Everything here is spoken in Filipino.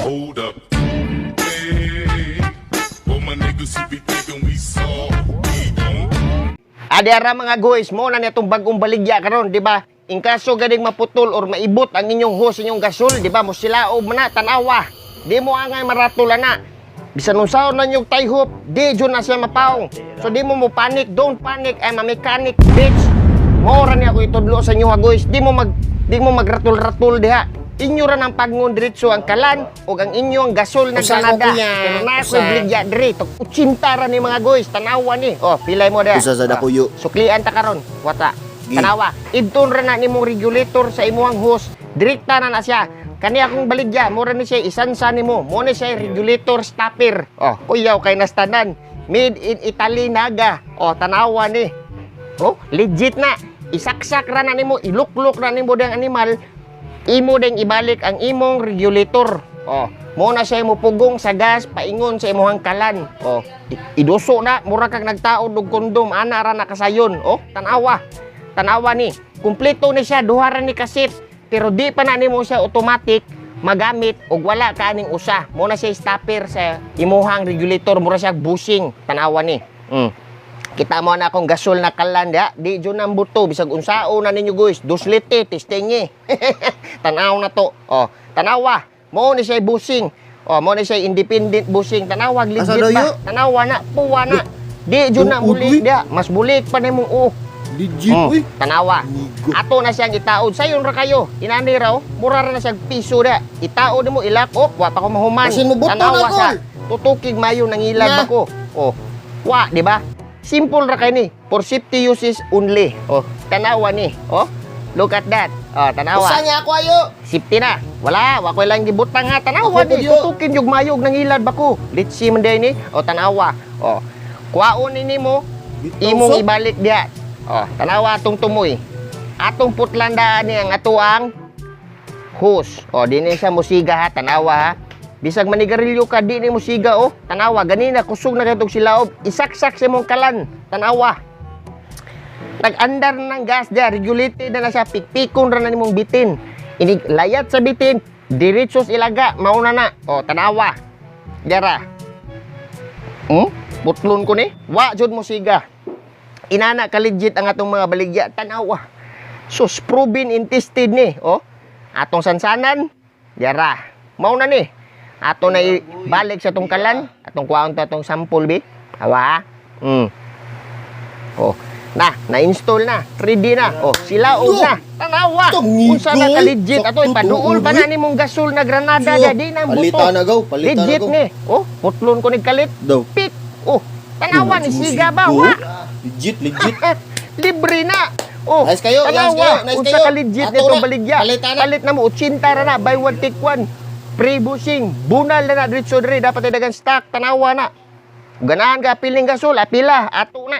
Hold up. Hey, all my niggas who be thinking we soft, we don't. Adara mga guys, mo na nitong bagong baligya karon, di ba? In kaso ganing maputol or maibot ang inyong hose, inyong gasol, di ba? Musilaob man na, tanawa. Di mo angay maratulan na. Bisan unsaon na yung tie hoop, di dyan na siya mapaong. So di mo panic, don't panic, I'm a mechanic, bitch. Maura niya ako itudlo sa inyo ha guys. Di mo magratul-ratul diha. Inyo ra ng pagngon diretso ang kalan o ang inyo ang gasol na Canada. Pero na ako bligya diri. 80 ra ni mga guys, tanawa ni. Oh, pilay mo diha. Usa sa dakuyo. Suklian ta karon. Wata. Tanawa. Ibton ra na nimong regulator sa imong hose. Direkta na siya. Kani akong baligya, mura ni siya isansa nimo. Mo ni siya regulator stopper. Oh, kuyaw kay nastanan. Made in Italy naga. Oh, tanawa ni. Oh, legit na. Isaksak ra na nimo, iluklok na nimo dang animal. Imo ding ibalik ang imong regulator. Oh, mo na siya mo pugong sa gas paingon sa imong kalan. Oh, iduso na mura kag nagtaod og kondom ana ra nakasayon. Oh, tanawa. Tanawa ni. Kumpleto ni siya, duha ra ni kasit. Pero di pa na nimo siya automatic magamit og wala kaning usa. Mo na siya stopper sa imuhang regulator, mura siya bushing. Tanawa ni. Kita mo na akong gasol na kalan da. Di dyan ang buto. Bisag unsao na ninyo guys. 2 lite, testingi. Tanaw na to. Oh, tanawa. Mo ni siya bushing. Oh, mo ni siya independent bushing. Tanawa, legit ba? Tanawa na, puwa na. Di dyan na bulik da. Mas bulik pa na mong Legit, uy. Tanawa. Ato na siyang itaod. Sayon ra kayo. Inani raw. Mura ra na siyang piso da. Itaod mo ilak. Oh, wa pa ko mahuman. Tanawa sa tutukig mayo nang ilad ako. Oh, wa, di ba? Simple ra kay ni. For safety uses only. Oh, tanawa ni. Oh, look at that. Oh, tanawa. Usa niya ako ayo. Safety na. Wala, wa ko lang gibutang nga. Tanawa ni. Tutukin yung mayog nang ilad bako. Let's see man day ni. Oh, tanawa. Oh, kuwaon ni mo. Imong ibalik diya. Oh, tanawa atong tumoy. Atong putlandaan ni ang atuang hose. Oh, di ni siya musiga ha, tanawa ha. Bisag manigarilyo ka, di ni musiga oh. Tanawa, ganina kusog na katong silaob. Isaksak sa imong kalan. Tanawa. Nag-andar ng gas diya, regulated na siya, pikpikon ra na nimong bitin. Inig layat sa bitin, diretsos ilaga, mauna na. Oh, tanawa. Diyara. Butlon ko ni. Wa jud musiga. Inana ka legit ang atong mga baligya. Tanawa. Sus, proven and tested ni. Oh, atong sansanan. Diyara. Mauna ni. Ato na balik sa tong kalan. Atong kuwaon to atong sample bi. Awa. Oh, na-install na. 3D na. Oh, sila na. Tanawa. Unsa na ka legit ato ipaduol pa na nimong gasol na Granada di na buto. Palita na go, palita na legit go. ni. Oh, putlon ko ni kalit. Daw. Pit. Oh, tanawa ni siga ba? Wa. Legit. Libre na. Oh, Nice kayo, tanawa. nice Unsa kayo. ka legit Ato nito na. baligya. Palit na mo 80 ra na, buy one take one. Pre-bushing, bunal na diretso diri, dapat dagan stock, tanawa na. Ganahan ka piling gasol, apila, ato na.